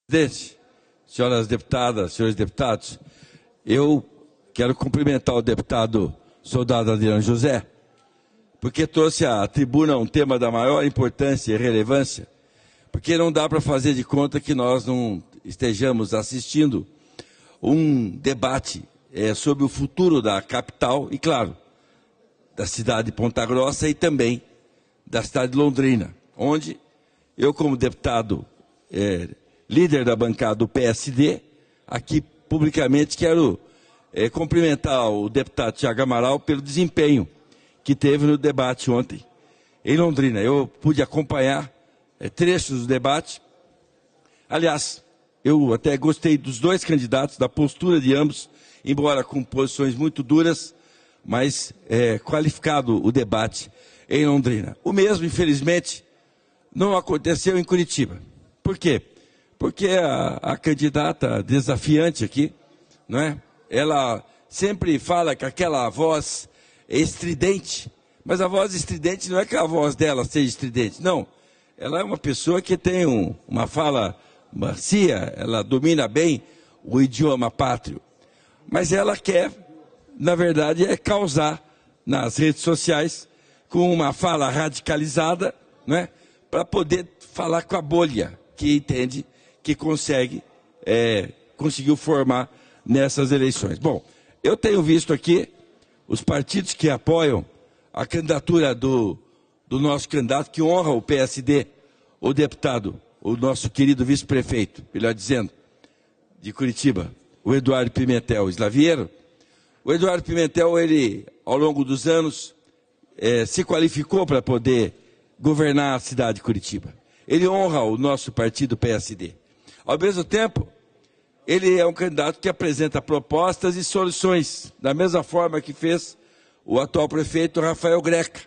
Presidente, senhoras deputadas, senhores deputados, eu quero cumprimentar o deputado soldado Adriano José, porque trouxe à tribuna um tema da maior importância e relevância, porque não dá para fazer de conta que nós não estejamos assistindo um debate sobre o futuro da capital e, claro, da cidade de Ponta Grossa e também da cidade de Londrina, onde eu, como deputado líder da bancada do PSD, aqui publicamente quero cumprimentar o deputado Thiago Amaral pelo desempenho que teve no debate ontem em Londrina. Eu pude acompanhar trechos do debate. Aliás, eu até gostei dos dois candidatos, da postura de ambos, embora com posições muito duras, mas qualificado o debate em Londrina. O mesmo, infelizmente, não aconteceu em Curitiba. Por quê? Porque a candidata desafiante aqui, não é? Ela sempre fala que aquela voz é estridente, mas a voz estridente não é que a voz dela seja estridente, não. Ela é uma pessoa que tem uma fala macia, ela domina bem o idioma pátrio. Mas ela quer, na verdade, causar nas redes sociais com uma fala radicalizada, não é? Para poder falar com a bolha que entende que conseguiu formar nessas eleições. Bom, eu tenho visto aqui os partidos que apoiam a candidatura do nosso candidato, que honra o PSD, o deputado, o nosso querido vice-prefeito, melhor dizendo, de Curitiba, o Eduardo Pimentel Slaviero. O Eduardo Pimentel, ele, ao longo dos anos, se qualificou para poder governar a cidade de Curitiba. Ele honra o nosso partido PSD. Ao mesmo tempo, ele é um candidato que apresenta propostas e soluções, da mesma forma que fez o atual prefeito Rafael Greca.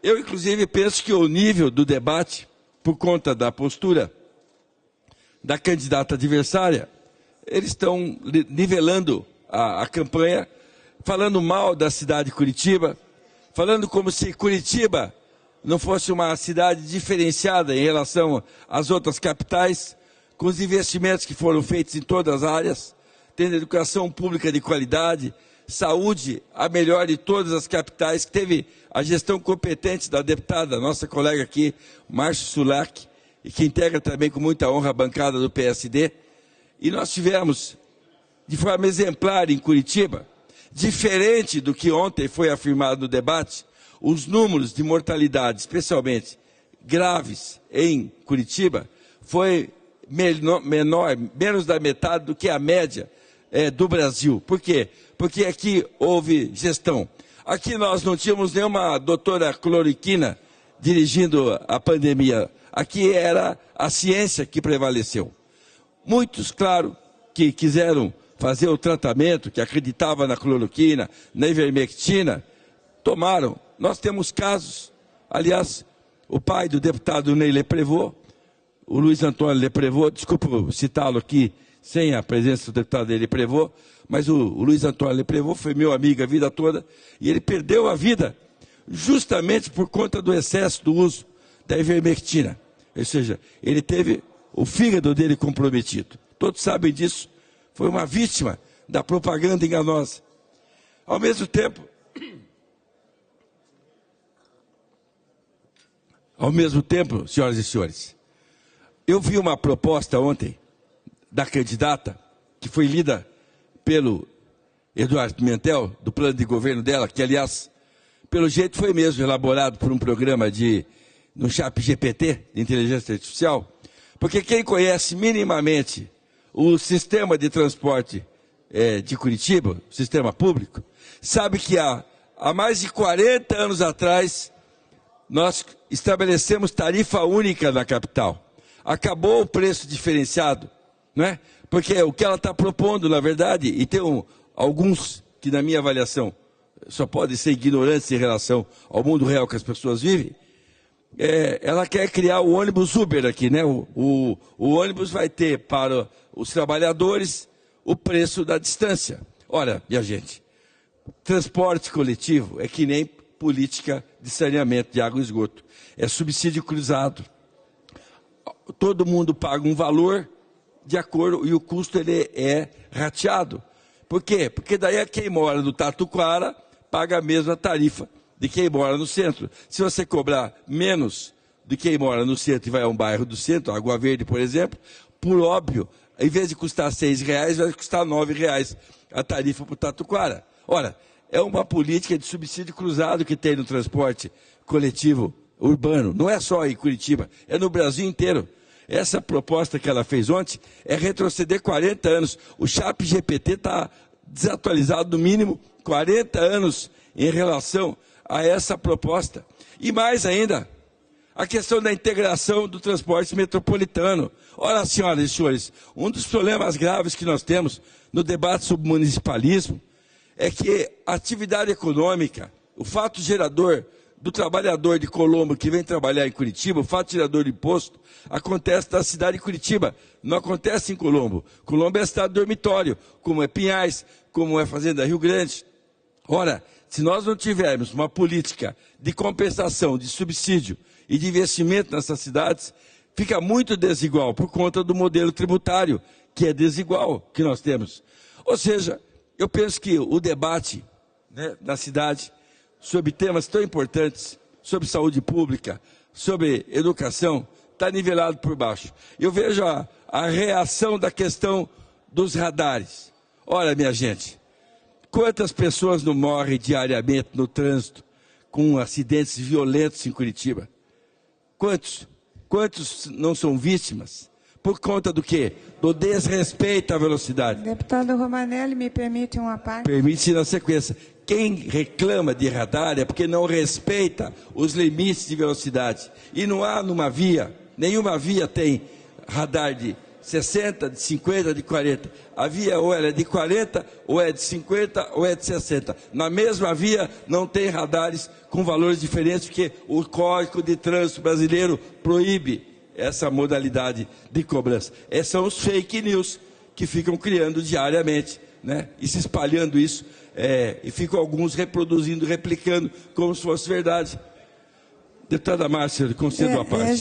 Eu, inclusive, penso que o nível do debate, por conta da postura da candidata adversária, eles estão nivelando a campanha, falando mal da cidade de Curitiba, falando como se Curitiba não fosse uma cidade diferenciada em relação às outras capitais, com os investimentos que foram feitos em todas as áreas, tendo educação pública de qualidade, saúde, a melhor de todas as capitais, que teve a gestão competente da deputada, nossa colega aqui, Márcio Sulac, e que integra também com muita honra a bancada do PSD. E nós tivemos, de forma exemplar em Curitiba, diferente do que ontem foi afirmado no debate, os números de mortalidade, especialmente graves em Curitiba, foi menos da metade do que a média do Brasil. Por quê? Porque aqui houve gestão. Aqui nós não tínhamos nenhuma doutora cloroquina dirigindo a pandemia. Aqui era a ciência que prevaleceu. Muitos, claro, que quiseram fazer o tratamento, que acreditavam na cloroquina, na ivermectina, tomaram. Nós temos casos, aliás, o pai do deputado Ney Leprevot, o Luiz Antônio Leprevot, desculpa citá-lo aqui sem a presença do deputado Leprevot, mas o Luiz Antônio Leprevot foi meu amigo a vida toda, e ele perdeu a vida justamente por conta do excesso do uso da ivermectina. Ou seja, ele teve o fígado dele comprometido. Todos sabem disso, foi uma vítima da propaganda enganosa. Ao mesmo tempo, senhoras e senhores, eu vi uma proposta ontem da candidata, que foi lida pelo Eduardo Pimentel, do plano de governo dela, que, aliás, pelo jeito foi mesmo elaborado por um programa no ChatGPT, de inteligência artificial, porque quem conhece minimamente o sistema de transporte de Curitiba, o sistema público, sabe que há mais de 40 anos atrás, nós estabelecemos tarifa única na capital. Acabou o preço diferenciado, não é? Porque o que ela está propondo, na verdade, e tem alguns que, na minha avaliação, só podem ser ignorantes em relação ao mundo real que as pessoas vivem, ela quer criar o ônibus Uber aqui, né? O ônibus vai ter para os trabalhadores o preço da distância. Olha, minha gente, transporte coletivo é que nem política de saneamento de água e esgoto. É subsídio cruzado. todo mundo paga um valor de acordo, e o custo ele é rateado. Por quê? Porque daí quem mora no Tatuquara paga a mesma tarifa de quem mora no centro. Se você cobrar menos de quem mora no centro e vai a um bairro do centro, Água Verde, por exemplo, por óbvio, em vez de custar R$6, vai custar R$9 a tarifa para o Tatuquara. Ora, é uma política de subsídio cruzado que tem no transporte coletivo urbano. Não é só em Curitiba, é no Brasil inteiro. Essa proposta que ela fez ontem é retroceder 40 anos. O ChatGPT está desatualizado no mínimo 40 anos em relação a essa proposta. E mais ainda, a questão da integração do transporte metropolitano. Olha, senhoras e senhores, um dos problemas graves que nós temos no debate sobre municipalismo é que a atividade econômica, o fato gerador do trabalhador de Colombo que vem trabalhar em Curitiba, o fato gerador de imposto, acontece na cidade de Curitiba, não acontece em Colombo. Colombo é estado dormitório, como é Pinhais, como é Fazenda Rio Grande. Ora, se nós não tivermos uma política de compensação, de subsídio e de investimento nessas cidades, fica muito desigual por conta do modelo tributário, que é desigual que nós temos. Ou seja, eu penso que o debate, né, na cidade sobre temas tão importantes, sobre saúde pública, sobre educação, está nivelado por baixo. Eu vejo a reação da questão dos radares. Olha, minha gente, quantas pessoas não morrem diariamente no trânsito com acidentes violentos em Curitiba? Quantos? Quantos não são vítimas? Por conta do quê? Do desrespeito à velocidade. Deputado Romanelli, me permite uma parte? Permite na sequência. Quem reclama de radar é porque não respeita os limites de velocidade. E não há numa via, nenhuma via tem radar de 60, de 50, de 40. A via ou ela é de 40, ou é de 50, ou é de 60. Na mesma via não tem radares com valores diferentes, porque o Código de Trânsito brasileiro proíbe essa modalidade de cobrança. Esses são os fake news que ficam criando diariamente, né? E se espalhando isso, e ficam alguns reproduzindo, replicando, como se fosse verdade. Deputada Márcia, concedo a parte.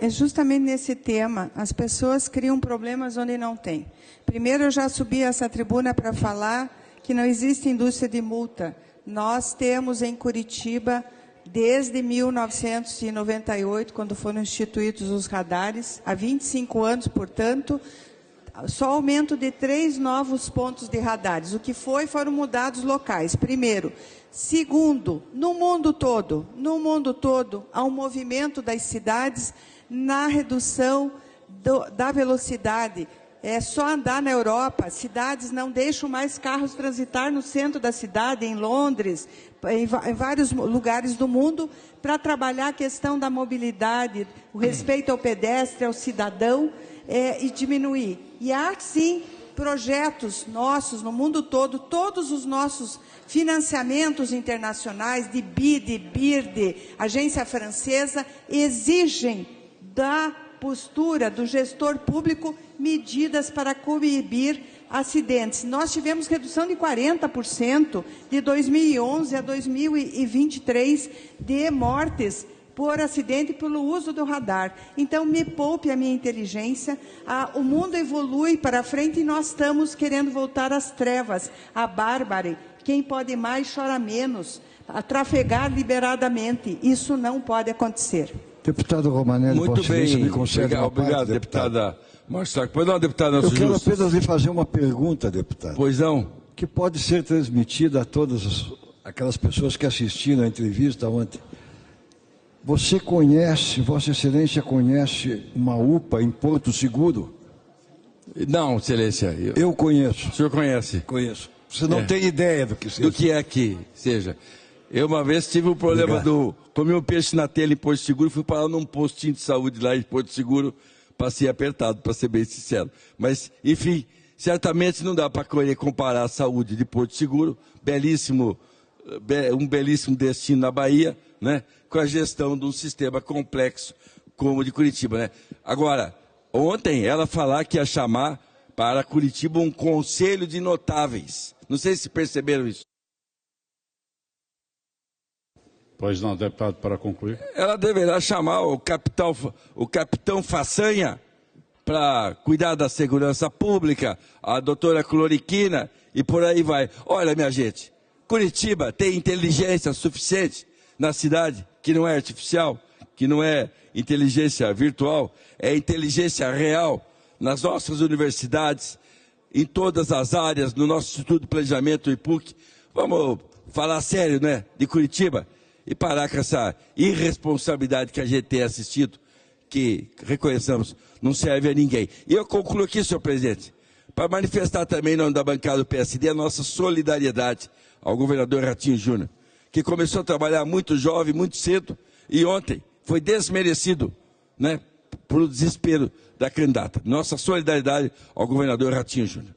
Justamente nesse tema, as pessoas criam problemas onde não tem. Primeiro, eu já subi essa tribuna para falar que não existe indústria de multa. Nós temos em Curitiba, desde 1998, quando foram instituídos os radares, há 25 anos, portanto, só aumento de 3 novos pontos de radares. O que foram mudados locais, primeiro. Segundo, no mundo todo, há um movimento das cidades na redução da velocidade. É só andar na Europa, cidades não deixam mais carros transitar no centro da cidade, em Londres, em vários lugares do mundo, para trabalhar a questão da mobilidade, o respeito ao pedestre, ao cidadão, e diminuir. E há, sim, projetos nossos no mundo todo, todos os nossos financiamentos internacionais, de BID, BIRD, agência francesa, exigem da postura do gestor público medidas para coibir acidentes. Nós tivemos redução de 40% de 2011 a 2023 de mortes por acidente pelo uso do radar. Então, me poupe a minha inteligência, o mundo evolui para frente e nós estamos querendo voltar às trevas, à bárbare. Quem pode mais chora menos, a trafegar liberadamente. Isso não pode acontecer. Deputado Romanelli, muito bem, me concede obrigado, deputada Marçal. Pois não, deputada Eu quero apenas lhe fazer uma pergunta, deputado. Pois não. Que pode ser transmitida a todas aquelas pessoas que assistiram à entrevista ontem. Você conhece, Vossa Excelência conhece uma UPA em Porto Seguro? Não, Excelência. Eu conheço. O senhor conhece? Conheço. Você não tem ideia do que seja. Do que é que seja. Eu uma vez tive um problema comi um peixe na telha em Porto Seguro, fui parar num postinho de saúde lá em Porto Seguro, passei apertado, para ser bem sincero. Mas, enfim, certamente não dá para comparar a saúde de Porto Seguro, um belíssimo destino na Bahia, né, com a gestão de um sistema complexo como o de Curitiba, né? Agora, ontem ela falar que ia chamar para Curitiba um conselho de notáveis. Não sei se perceberam isso. Pois não, deputado, para concluir. Ela deverá chamar o capitão Façanha para cuidar da segurança pública, a doutora Cloriquina e por aí vai. Olha, minha gente, Curitiba tem inteligência suficiente na cidade, que não é artificial, que não é inteligência virtual, é inteligência real nas nossas universidades, em todas as áreas, no nosso Instituto de Planejamento, o IPUC. Vamos falar sério, né, de Curitiba e parar com essa irresponsabilidade que a gente tem assistido, que, reconheçamos, não serve a ninguém. E eu concluo aqui, senhor presidente, para manifestar também, em nome da bancada do PSD, a nossa solidariedade ao governador Ratinho Júnior, que começou a trabalhar muito jovem, muito cedo, e ontem foi desmerecido, né, por desespero da candidata. Nossa solidariedade ao governador Ratinho Júnior.